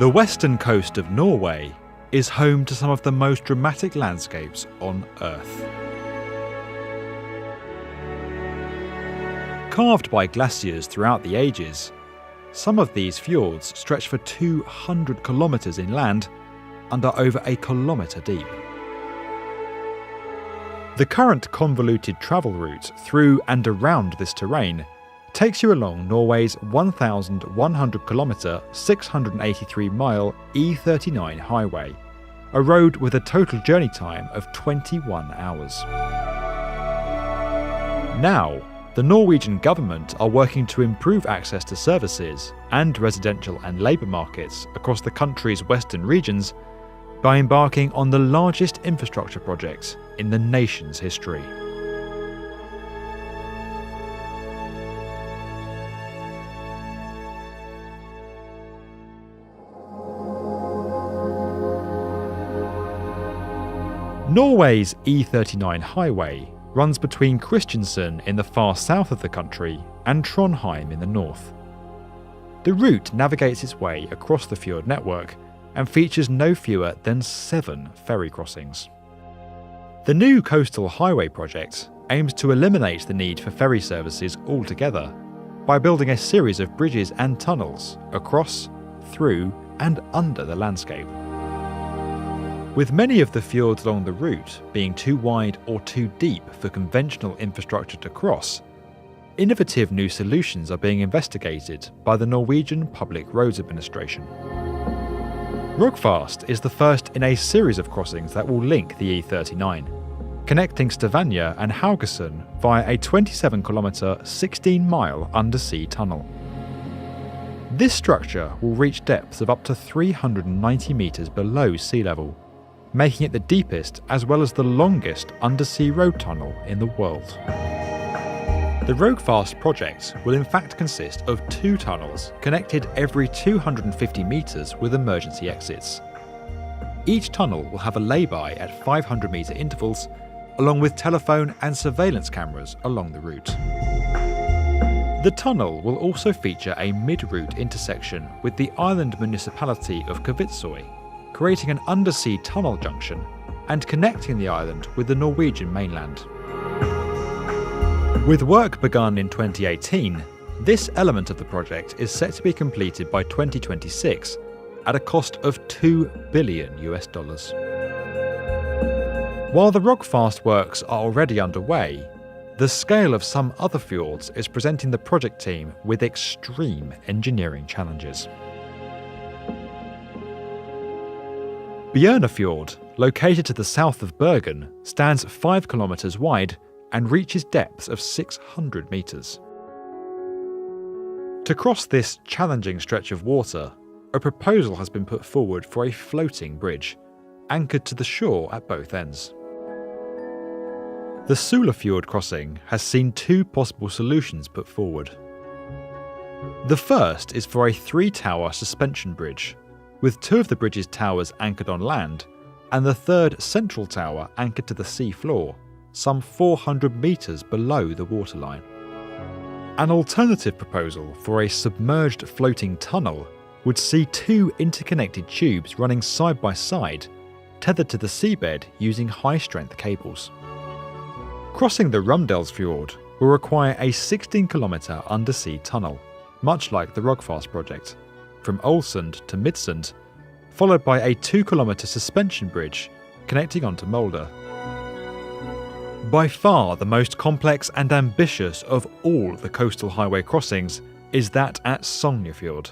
The western coast of Norway is home to some of the most dramatic landscapes on Earth. Carved by glaciers throughout the ages, some of these fjords stretch for 200 kilometres inland and are over a kilometre deep. The current convoluted travel route through and around this terrain takes you along Norway's 1,100 kilometre, 683 mile E39 highway, a road with a total journey time of 21 hours. Now, the Norwegian government are working to improve access to services and residential and labour markets across the country's western regions by embarking on the largest infrastructure project in the nation's history. Norway's E39 highway runs between Kristiansand in the far south of the country and Trondheim in the north. The route navigates its way across the fjord network and features no fewer than 7 ferry crossings. The new coastal highway project aims to eliminate the need for ferry services altogether by building a series of bridges and tunnels across, through and under the landscape. With many of the fjords along the route being too wide or too deep for conventional infrastructure to cross, innovative new solutions are being investigated by the Norwegian Public Roads Administration. Rogfast is the first in a series of crossings that will link the E39, connecting Stavanger and Haugesund via a 27-kilometre, 16-mile undersea tunnel. This structure will reach depths of up to 390 metres below sea level, making it the deepest as well as the longest undersea road tunnel in the world. The Rogfast project will in fact consist of 2 tunnels connected every 250 metres with emergency exits. Each tunnel will have a lay-by at 500-metre intervals, along with telephone and surveillance cameras along the route. The tunnel will also feature a mid-route intersection with the island municipality of Kvitsøy, creating an undersea tunnel junction and connecting the island with the Norwegian mainland. With work begun in 2018, this element of the project is set to be completed by 2026 at a cost of $2 billion. While the Rogfast works are already underway, the scale of some other fjords is presenting the project team with extreme engineering challenges. Bjørnafjord, located to the south of Bergen, stands 5 kilometres wide and reaches depths of 600 metres. To cross this challenging stretch of water, a proposal has been put forward for a floating bridge, anchored to the shore at both ends. The Sulafjord crossing has seen 2 possible solutions put forward. The first is for a 3-tower suspension bridge, with 2 of the bridge's towers anchored on land, and the 3rd central tower anchored to the sea floor, some 400 metres below the waterline. An alternative proposal for a submerged floating tunnel would see 2 interconnected tubes running side by side, tethered to the seabed using high-strength cables. Crossing the Rumdelsfjord will require a 16-kilometre undersea tunnel, much like the Rogfast project, from Ålesund to Midsund, followed by a 2-kilometre suspension bridge connecting onto Molde. By far the most complex and ambitious of all the coastal highway crossings is that at Sognefjord,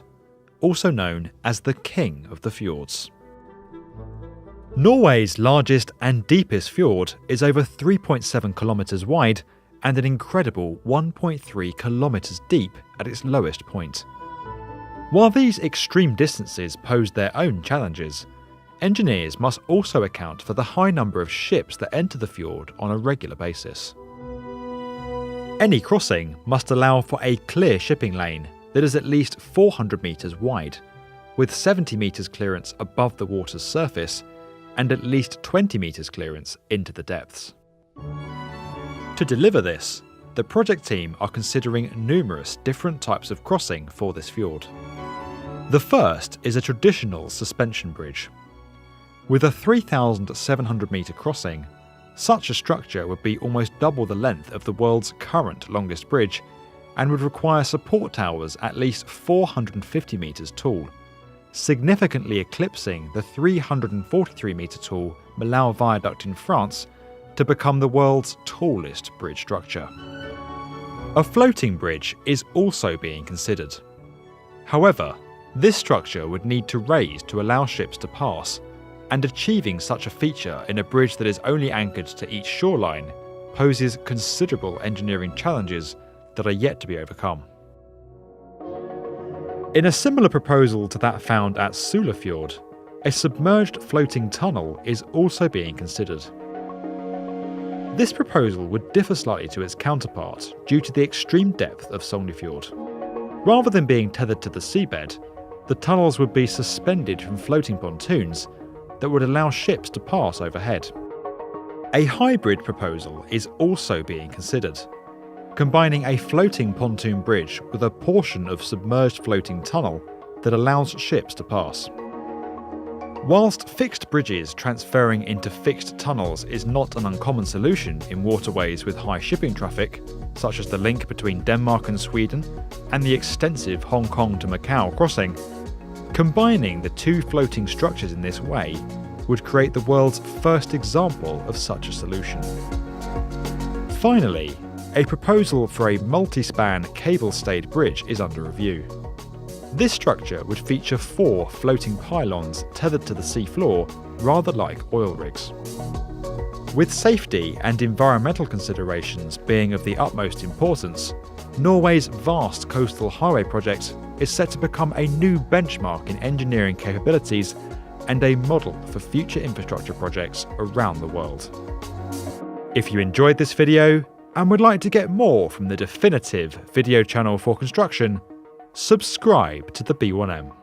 also known as the King of the Fjords. Norway's largest and deepest fjord is over 3.7 kilometres wide and an incredible 1.3 kilometres deep at its lowest point. While these extreme distances pose their own challenges, engineers must also account for the high number of ships that enter the fjord on a regular basis. Any crossing must allow for a clear shipping lane that is at least 400 metres wide, with 70 metres clearance above the water's surface and at least 20 metres clearance into the depths. To deliver this, the project team are considering numerous different types of crossing for this fjord. The first is a traditional suspension bridge. With a 3,700 metre crossing, such a structure would be almost double the length of the world's current longest bridge and would require support towers at least 450 metres tall, significantly eclipsing the 343 metre tall Millau Viaduct in France to become the world's tallest bridge structure. A floating bridge is also being considered. However, this structure would need to raise to allow ships to pass, and achieving such a feature in a bridge that is only anchored to each shoreline poses considerable engineering challenges that are yet to be overcome. In a similar proposal to that found at Sulafjord, a submerged floating tunnel is also being considered. This proposal would differ slightly to its counterpart due to the extreme depth of Sognefjord. Rather than being tethered to the seabed, the tunnels would be suspended from floating pontoons that would allow ships to pass overhead. A hybrid proposal is also being considered, combining a floating pontoon bridge with a portion of submerged floating tunnel that allows ships to pass. Whilst fixed bridges transferring into fixed tunnels is not an uncommon solution in waterways with high shipping traffic, such as the link between Denmark and Sweden and the extensive Hong Kong to Macau crossing, combining the two floating structures in this way would create the world's first example of such a solution. Finally, a proposal for a multi-span cable-stayed bridge is under review. This structure would feature 4 floating pylons tethered to the seafloor, rather like oil rigs. With safety and environmental considerations being of the utmost importance, Norway's vast coastal highway project is set to become a new benchmark in engineering capabilities and a model for future infrastructure projects around the world. If you enjoyed this video and would like to get more from the definitive video channel for construction, subscribe to the B1M.